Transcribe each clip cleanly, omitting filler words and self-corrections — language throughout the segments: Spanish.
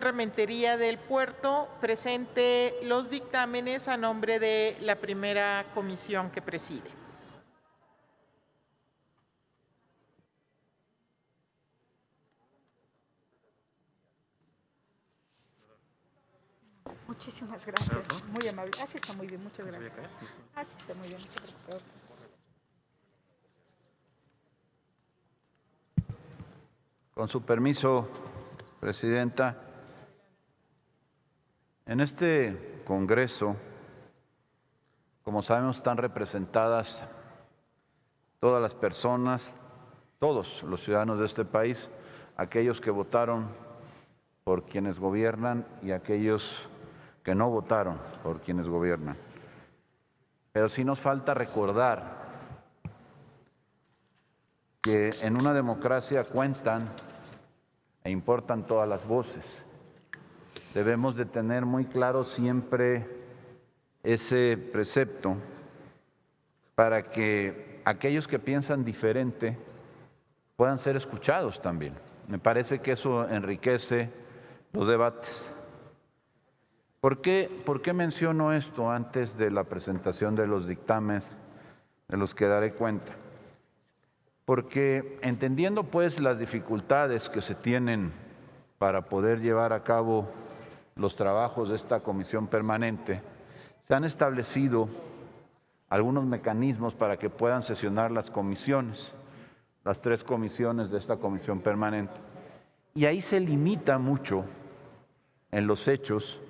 Rementería del Puerto presente los dictámenes a nombre de la primera comisión que preside. Muchísimas gracias, muy amable. Así está muy bien, muchas gracias. Así está muy bien, no se preocupe. Con su permiso, Presidenta, en este Congreso, como sabemos, están representadas todas las personas, todos los ciudadanos de este país, aquellos que votaron por quienes gobiernan y aquellos que no votaron por quienes gobiernan. Pero sí nos falta recordar que en una democracia cuentan e importan todas las voces. Debemos de tener muy claro siempre ese precepto para que aquellos que piensan diferente puedan ser escuchados también. Me parece que eso enriquece los debates. ¿Por qué menciono esto antes de la presentación de los dictámenes de los que daré cuenta? Porque entendiendo pues las dificultades que se tienen para poder llevar a cabo los trabajos de esta comisión permanente, se han establecido algunos mecanismos para que puedan sesionar las comisiones, las 3 comisiones de esta comisión permanente. Y ahí se limita mucho en los hechos.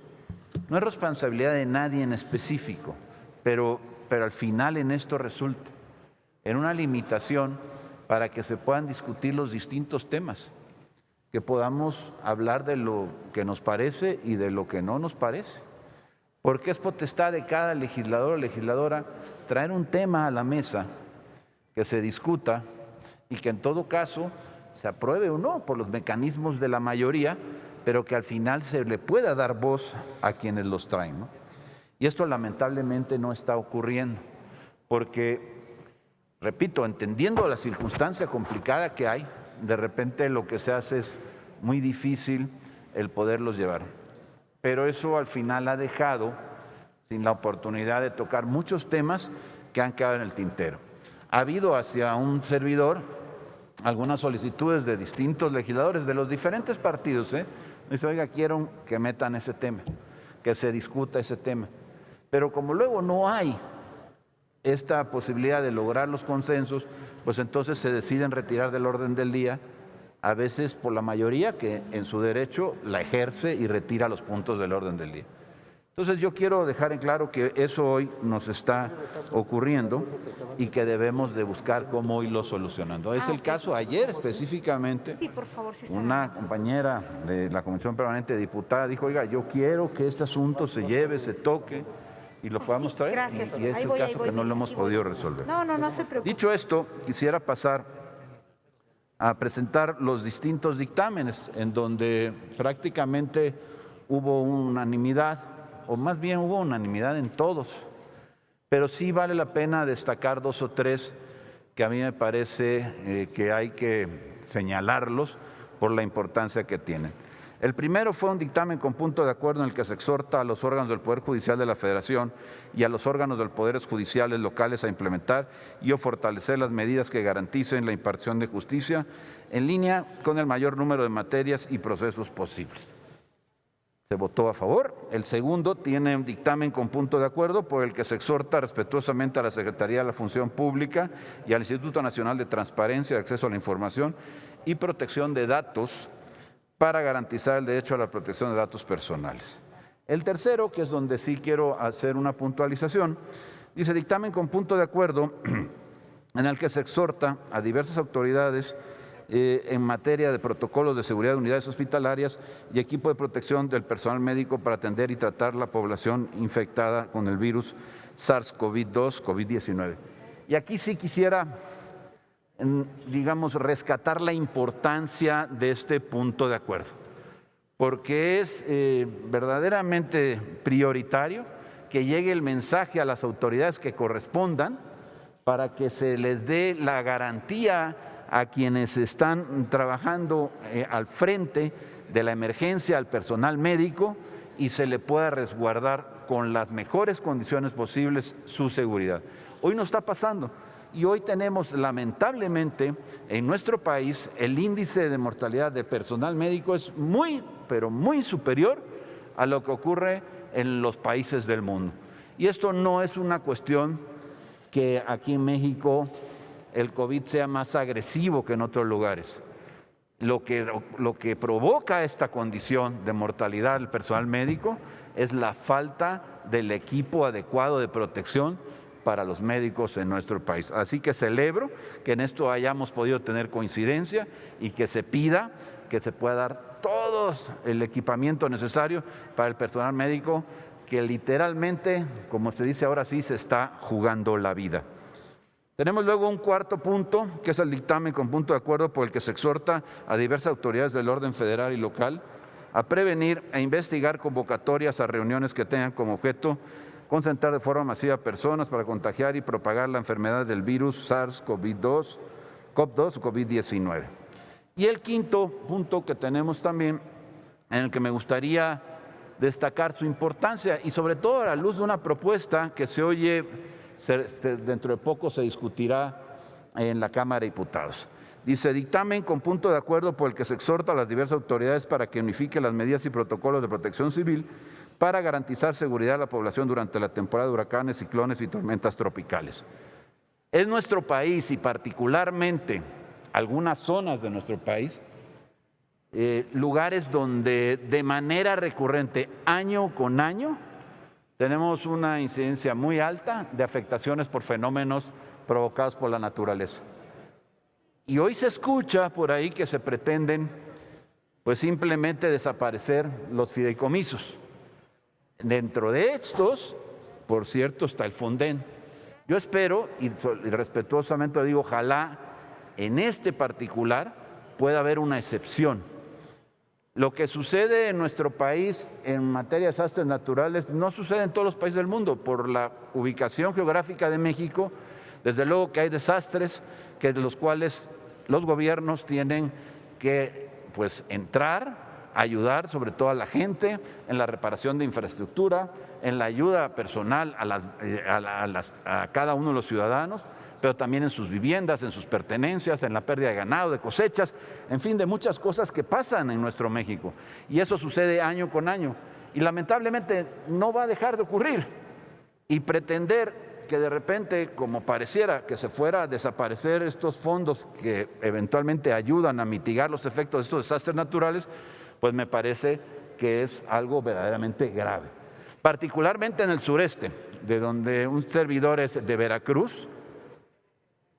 No es responsabilidad de nadie en específico, pero al final en esto resulta en una limitación para que se puedan discutir los distintos temas, que podamos hablar de lo que nos parece y de lo que no nos parece. Porque es potestad de cada legislador o legisladora traer un tema a la mesa que se discuta y que en todo caso se apruebe o no por los mecanismos de la mayoría, pero que al final se le pueda dar voz a quienes los traen, ¿no? Y esto lamentablemente no está ocurriendo, porque, repito, entendiendo la circunstancia complicada que hay, de repente lo que se hace es muy difícil el poderlos llevar. Pero eso al final ha dejado sin la oportunidad de tocar muchos temas que han quedado en el tintero. Ha habido hacia un servidor algunas solicitudes de distintos legisladores de los diferentes partidos, Dice, oiga, quiero que metan ese tema, que se discuta ese tema. Pero como luego no hay esta posibilidad de lograr los consensos, pues entonces se deciden retirar del orden del día, a veces por la mayoría que en su derecho la ejerce y retira los puntos del orden del día. Entonces yo quiero dejar en claro que eso hoy nos está ocurriendo y que debemos de buscar cómo irlo solucionando. Es el caso ayer específicamente, Sí, por favor, sí está una compañera de la Comisión Permanente diputada dijo, oiga, yo quiero que este asunto se lleve, se toque y lo podamos traer. gracias. Y es Ahí el voy, caso que no lo hemos ahí voy. podido resolver. No se preocupe. Dicho esto, quisiera pasar a presentar los distintos dictámenes en donde prácticamente hubo unanimidad, o más bien hubo unanimidad en todos, pero sí vale la pena destacar 2 o 3 que a mí me parece que hay que señalarlos por la importancia que tienen. El primero fue un dictamen con punto de acuerdo en el que se exhorta a los órganos del Poder Judicial de la Federación y a los órganos de los poderes judiciales locales a implementar y o fortalecer las medidas que garanticen la impartición de justicia en línea con el mayor número de materias y procesos posibles. Se votó a favor. El segundo tiene un dictamen con punto de acuerdo por el que se exhorta respetuosamente a la Secretaría de la Función Pública y al Instituto Nacional de Transparencia, Acceso a la Información y Protección de Datos para garantizar el derecho a la protección de datos personales. El tercero, que es donde sí quiero hacer una puntualización, dice dictamen con punto de acuerdo en el que se exhorta a diversas autoridades en materia de protocolos de seguridad de unidades hospitalarias y equipo de protección del personal médico para atender y tratar la población infectada con el virus SARS-CoV-2, COVID-19. Y aquí sí quisiera, digamos, rescatar la importancia de este punto de acuerdo, porque es verdaderamente prioritario que llegue el mensaje a las autoridades que correspondan para que se les dé la garantía a quienes están trabajando al frente de la emergencia al personal médico y se le pueda resguardar con las mejores condiciones posibles su seguridad. Hoy no está pasando y hoy tenemos lamentablemente en nuestro país el índice de mortalidad del personal médico es muy, pero muy superior a lo que ocurre en los países del mundo. Y esto no es una cuestión que aquí en México el COVID sea más agresivo que en otros lugares. Lo que provoca esta condición de mortalidad del personal médico es la falta del equipo adecuado de protección para los médicos en nuestro país. Así que celebro que en esto hayamos podido tener coincidencia y que se pida que se pueda dar todo el equipamiento necesario para el personal médico que literalmente, como se dice ahora sí, se está jugando la vida. Tenemos luego un cuarto punto, que es el dictamen con punto de acuerdo por el que se exhorta a diversas autoridades del orden federal y local a prevenir e investigar convocatorias a reuniones que tengan como objeto concentrar de forma masiva personas para contagiar y propagar la enfermedad del virus SARS-CoV-2 o COVID-19. Y el quinto punto que tenemos también, en el que me gustaría destacar su importancia y sobre todo a la luz de una propuesta que se oye, dentro de poco se discutirá en la Cámara de Diputados. Dice, dictamen con punto de acuerdo por el que se exhorta a las diversas autoridades para que unifiquen las medidas y protocolos de protección civil para garantizar seguridad a la población durante la temporada de huracanes, ciclones y tormentas tropicales. Es nuestro país y particularmente algunas zonas de nuestro país, lugares donde de manera recurrente, año con año, tenemos una incidencia muy alta de afectaciones por fenómenos provocados por la naturaleza. Y hoy se escucha por ahí que se pretenden pues simplemente desaparecer los fideicomisos. Dentro de estos, por cierto, está el Fonden. Yo espero, y respetuosamente digo, ojalá en este particular pueda haber una excepción. Lo que sucede en nuestro país en materia de desastres naturales no sucede en todos los países del mundo. Por la ubicación geográfica de México, desde luego que hay desastres de los cuales los gobiernos tienen que entrar, ayudar sobre todo a la gente en la reparación de infraestructura, en la ayuda personal a cada uno de los ciudadanos, pero también en sus viviendas, en sus pertenencias, en la pérdida de ganado, de cosechas, en fin, de muchas cosas que pasan en nuestro México. Y eso sucede año con año. Y lamentablemente no va a dejar de ocurrir. Y pretender que de repente, como pareciera que se fuera a desaparecer estos fondos que eventualmente ayudan a mitigar los efectos de estos desastres naturales, pues me parece que es algo verdaderamente grave. Particularmente en el sureste, de donde un servidor es de Veracruz,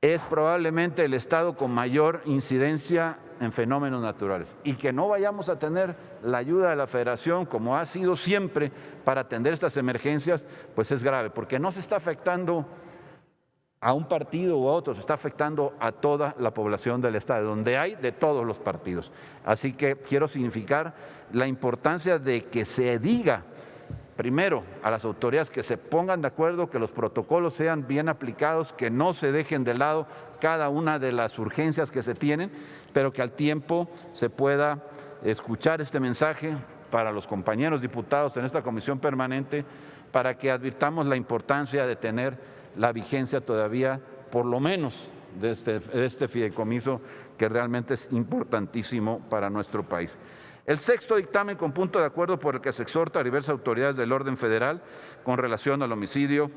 es probablemente el estado con mayor incidencia en fenómenos naturales. Y que no vayamos a tener la ayuda de la Federación, como ha sido siempre, para atender estas emergencias, pues es grave, porque no se está afectando a un partido u a otro, se está afectando a toda la población del estado, donde hay de todos los partidos. Así que quiero significar la importancia de que se diga primero a las autoridades que se pongan de acuerdo, que los protocolos sean bien aplicados, que no se dejen de lado cada una de las urgencias que se tienen, pero que al tiempo se pueda escuchar este mensaje para los compañeros diputados en esta comisión permanente, para que advirtamos la importancia de tener la vigencia todavía, por lo menos, de este fideicomiso que realmente es importantísimo para nuestro país. El sexto dictamen con punto de acuerdo por el que se exhorta a diversas autoridades del orden federal con relación al homicidio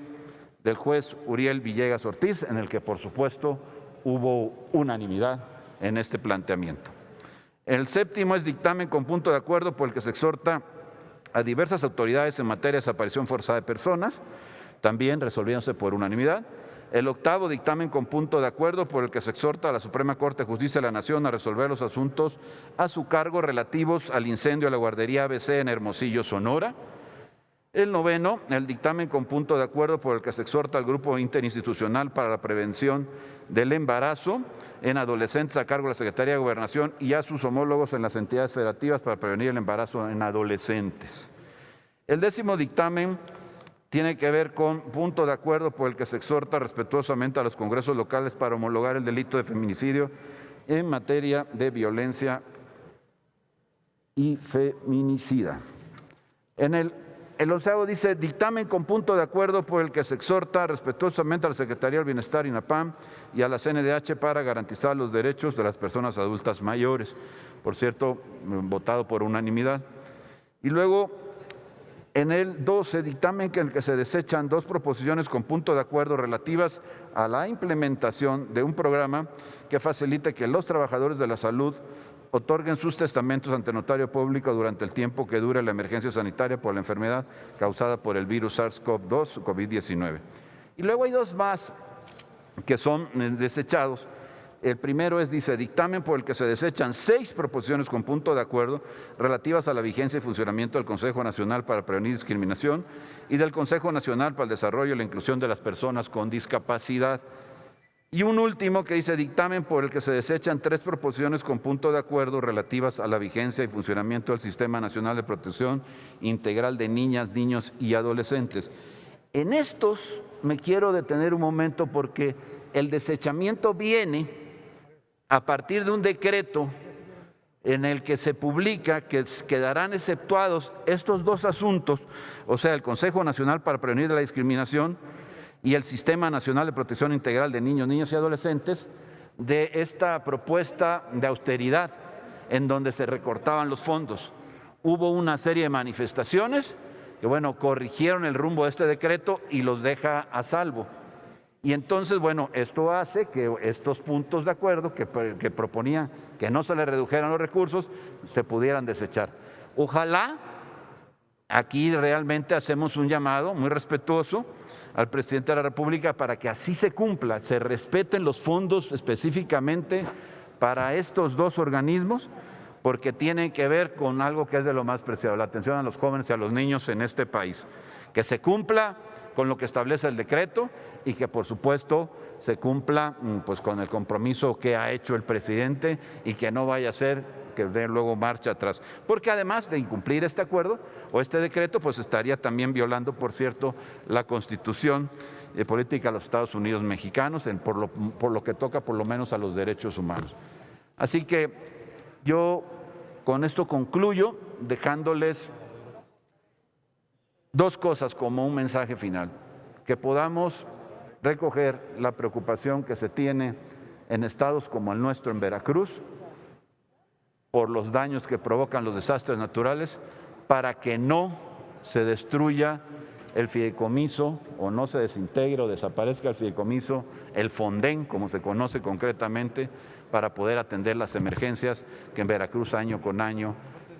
del juez Uriel Villegas Ortiz, en el que por supuesto hubo unanimidad en este planteamiento. El séptimo es dictamen con punto de acuerdo por el que se exhorta a diversas autoridades en materia de desaparición forzada de personas, también resolviéndose por unanimidad. El octavo dictamen con punto de acuerdo por el que se exhorta a la Suprema Corte de Justicia de la Nación a resolver los asuntos a su cargo relativos al incendio de la guardería ABC en Hermosillo, Sonora. El noveno, el dictamen con punto de acuerdo por el que se exhorta al Grupo Interinstitucional para la Prevención del Embarazo en Adolescentes a cargo de la Secretaría de Gobernación y a sus homólogos en las entidades federativas para prevenir el embarazo en adolescentes. El décimo dictamen tiene que ver con punto de acuerdo por el que se exhorta respetuosamente a los congresos locales para homologar el delito de feminicidio en materia de violencia y feminicida. En el 11º dice, dictamen con punto de acuerdo por el que se exhorta respetuosamente a la Secretaría del Bienestar, INAPAM, y a la CNDH para garantizar los derechos de las personas adultas mayores. Por cierto, votado por unanimidad. Y luego, en el 12, dictamen en el que se desechan 2 proposiciones con punto de acuerdo relativas a la implementación de un programa que facilite que los trabajadores de la salud otorguen sus testamentos ante notario público durante el tiempo que dure la emergencia sanitaria por la enfermedad causada por el virus SARS-CoV-2, COVID-19. Y luego hay 2 más que son desechados. El primero es, dice, dictamen por el que se desechan 6 proposiciones con punto de acuerdo relativas a la vigencia y funcionamiento del Consejo Nacional para Prevenir Discriminación y del Consejo Nacional para el Desarrollo y la Inclusión de las Personas con Discapacidad. Y un último que dice, dictamen por el que se desechan 3 proposiciones con punto de acuerdo relativas a la vigencia y funcionamiento del Sistema Nacional de Protección Integral de Niñas, Niños y Adolescentes. En estos me quiero detener un momento porque el desechamiento viene a partir de un decreto en el que se publica que quedarán exceptuados estos 2 asuntos, o sea, el Consejo Nacional para Prevenir la Discriminación y el Sistema Nacional de Protección Integral de Niños, Niñas y Adolescentes, de esta propuesta de austeridad en donde se recortaban los fondos. Hubo una serie de manifestaciones que, bueno, corrigieron el rumbo de este decreto y los deja a salvo. Y entonces, bueno, esto hace que estos puntos de acuerdo que proponían que no se le redujeran los recursos se pudieran desechar. Ojalá, aquí realmente hacemos un llamado muy respetuoso al presidente de la República para que así se cumpla, se respeten los fondos específicamente para estos 2 organismos, porque tienen que ver con algo que es de lo más preciado, la atención a los jóvenes y a los niños en este país. Que se cumpla con lo que establece el decreto y que, por supuesto, se cumpla pues, con el compromiso que ha hecho el presidente y que no vaya a ser que dé luego marcha atrás. Porque además de incumplir este acuerdo o este decreto, pues estaría también violando, por cierto, la Constitución política de los Estados Unidos mexicanos, por lo que toca por lo menos a los derechos humanos. Así que yo con esto concluyo dejándoles 2 cosas como un mensaje final, que podamos recoger la preocupación que se tiene en estados como el nuestro, en Veracruz, por los daños que provocan los desastres naturales, para que no se destruya el fideicomiso o no se desintegre o desaparezca el fideicomiso, el Fonden, como se conoce concretamente, para poder atender las emergencias que en Veracruz año con año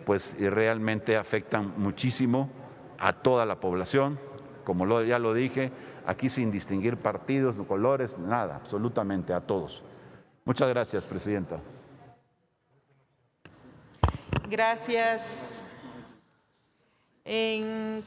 pues realmente afectan muchísimo a toda la población, como ya lo dije, aquí sin distinguir partidos, colores, nada, absolutamente a todos. Muchas gracias, Presidenta. Gracias. En